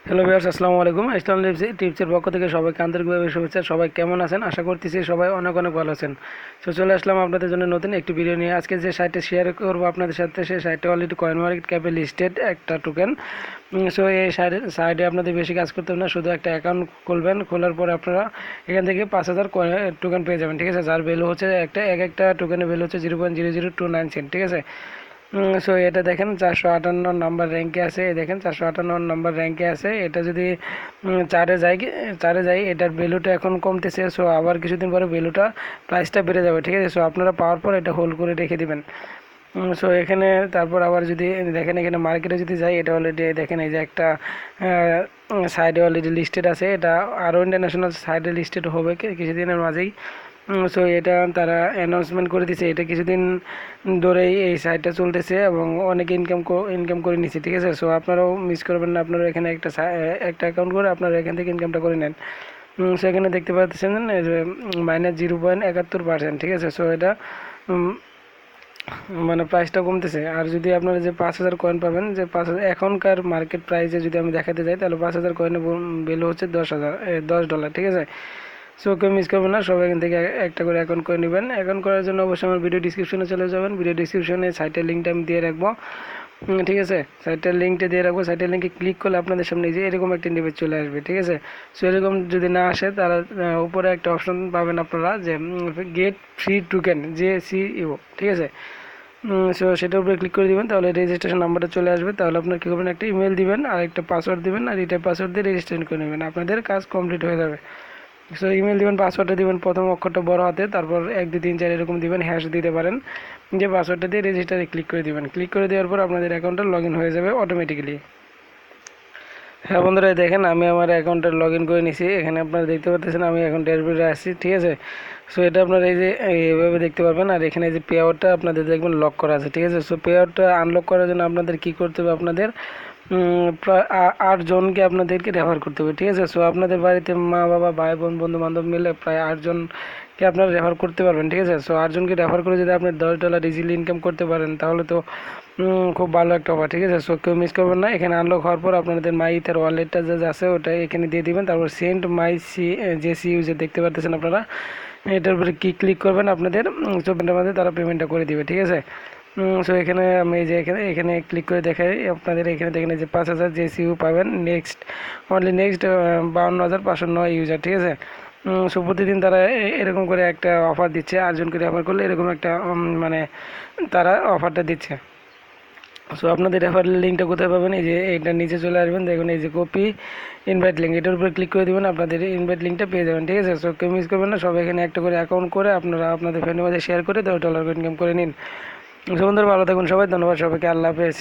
Hello viewers, আসসালামু আলাইকুম। ইসলাম টিপসের পক্ষ থেকে সবাইকে আন্তরিকভাবে শুভেচ্ছা। সবাই কেমন আছেন? আশা করতেছি সবাই অনেক অনেক ভালো আছেন। তো চলে আসলাম আপনাদের জন্য নতুন একটি ভিডিও নিয়ে। আজকে যে সাইটে শেয়ার করবো আপনাদের সাথে, সেই সাইটটা অলরেডি কয়েন মার্কেট ক্যাপে লিস্টেড একটা টোকেন। সো এই সাইটে আপনাদের বেশি কাজ করতে হবে না, শুধু একটা অ্যাকাউন্ট খুলবেন। খোলার পরে আপনারা এখান থেকে 5,000 টোকেন পেয়ে যাবেন, ঠিক আছে। যার ভ্যালু হচ্ছে একটা টোকেনের ভ্যালু হচ্ছে 0.0029 সেন্ট, ঠিক আছে। সো এটা দেখেন 458 নাম্বার র্যাঙ্কে আছে। দেখেন 458 নাম্বার র্যাঙ্কে আছে। এটা যদি চারে যায়, এটার ভ্যালুটা এখন কমতেছে। সো আবার কিছুদিন পরে ভ্যালুটা প্রাইসটা বেড়ে যাবে, ঠিক আছে। সো আপনারা পাওয়ার পর এটা হোল্ড করে রেখে দিবেন। সো এখানে তারপর আবার যদি দেখেন, এখানে মার্কেটে যদি যাই, এটা অলরেডি দেখেন এই যে একটা সাইডে অলরেডি লিস্টেড আছে। এটা আরও ইন্টারন্যাশনাল সাইডে লিস্টেড হবে কিছুদিনের মাঝেই। সো এটা তারা অ্যানাউন্সমেন্ট করে দিছে। এটা কিছুদিন ধরেই এই সাইটটা চলতেছে এবং অনেকে ইনকাম করে নিচ্ছে, ঠিক আছে। সো আপনারাও মিস করবেন না, আপনারা এখানে একটা অ্যাকাউন্ট করে আপনারা এখান থেকে ইনকামটা করে নেন। সেখানে দেখতে পাচ্ছেন যে -0.71%, ঠিক আছে। সো এটা মানে প্রাইসটা কমতেছে। আর যদি আপনারা যে 5,000 কয়েন পাবেন, যে 5,000 এখনকার মার্কেট প্রাইসে যদি আমি দেখাতে যাই, তাহলে 5,000 কয়েনের ভ্যালু হচ্ছে $10, ঠিক আছে। সো কেউ মিস করবেন না, সবাই এখান থেকে একটা করে অ্যাকাউন্ট করে নেবেন। অ্যাকাউন্ট করার জন্য অবশ্যই আমার ভিডিও ডিসক্রিপশনে চলে যাবেন। ভিডিও ডিসক্রিপশনে সাইটের লিঙ্কটা আমি দিয়ে রাখবো, ঠিক আছে। সাইটের লিঙ্কটা দিয়ে রাখবো। সাইটের লিঙ্কে ক্লিক করলে আপনাদের সামনে যে এরকম একটা ইন্টারফেস চলে আসবে, ঠিক আছে। সো এরকম যদি না আসে, তারা উপরে একটা অপশন পাবেন আপনারা, যে গেট ফ্রি টোকেন JCU, ঠিক আছে। সো সেটার উপরে ক্লিক করে দিবেন, তাহলে রেজিস্ট্রেশন নাম্বারটা চলে আসবে। তাহলে আপনার কী করবেন, একটা ইমেল দিবেন আর একটা পাসওয়ার্ড দিবেন, আর এটা পাসওয়ার্ড দিয়ে রেজিস্ট্রেশন করে নেবেন। আপনাদের কাজ কমপ্লিট হয়ে যাবে। সো ইমেল দিবেন, পাসওয়ার্ডটা দিবেন প্রথম অক্ষরটা বড় হাতে, তারপর 1 2 3 4 এরকম দিবেন, হ্যাশ দিতে পারেন। যে পাসওয়ার্ডটা দিয়ে রেজিস্টারে ক্লিক করে দিবেন। ক্লিক করে দেওয়ার পর আপনাদের অ্যাকাউন্টটা লগ ইন হয়ে যাবে অটোমেটিক্যালি। হ্যাঁ বন্ধুরা, দেখেন আমি আমার অ্যাকাউন্টে লগ ইন করে নিছি। এখানে আপনারা দেখতে পাচ্ছেন আমি এখন ড্যাশবোর্ডে আসছি, ঠিক আছে। সো এটা আপনারা এই যে এইভাবে দেখতে পারবেন। আর এখানে যে পে আউটটা আপনাদের দেখবেন লক করা আছে, ঠিক আছে। সো পে আউটটা আনলক করার জন্য আপনাদের কী করতে হবে, আপনাদের প্রায় 8 জনকে আপনাদেরকে রেফার করতে হবে, ঠিক আছে। সো আপনাদের বাড়িতে মা বাবা ভাই বোন বন্ধু বান্ধব মিলে প্রায় 8 জনকে আপনারা রেফার করতে পারবেন, ঠিক আছে। সো 8 জনকে রেফার করে যদি আপনি $10 ইজিলি ইনকাম করতে পারেন, তাহলে তো খুব ভালো একটা অফার, ঠিক আছে। সো কেউ মিস করবেন না। এখানে আনলক হওয়ার পর আপনাদের মাইথের ওয়ালেটটা যে আছে ওটা এখানে দিয়ে দিবেন। তারপর সেন্ট মাই JCU যে দেখতে পাচ্ছেন আপনারা, এটার উপরে ক্লিক করবেন। আপনাদের 24 ঘন্টার মধ্যে তারা পেমেন্টটা করে দিবে, ঠিক আছে। সো এখানে আমি যে এখানে ক্লিক করে দেখাই আপনাদের। এখানে দেখেন যে 5,000 JCU পাবেন নেক্সট 52,509 ইউজার, ঠিক আছে। সো প্রতিদিন তারা এরকম করে একটা অফার দিচ্ছে। 8 জনকে রেফার করলে এরকম একটা মানে তারা অফারটা দিচ্ছে। সো আপনাদের রেফারেল লিঙ্কটা কোথায় পাবেন, এই যে এটা নিচে চলে আসবেন, দেখুন এই যে কপি ইনভাইট লিঙ্ক, এটার উপরে ক্লিক করে দেবেন, আপনাদের ইনভাইট লিঙ্কটা পেয়ে যাবেন, ঠিক আছে। সো কেউ মিস করবেন না, সবাই এখানে একটা করে অ্যাকাউন্ট করে আপনারা আপনাদের ফ্রেন্ডের মাঝে শেয়ার করে $10 ইনকাম করে নিন। বন্ধুরা ভালো থাকুন সবাই, ধন্যবাদ সবাইকে, আল্লাহ হাফেজ।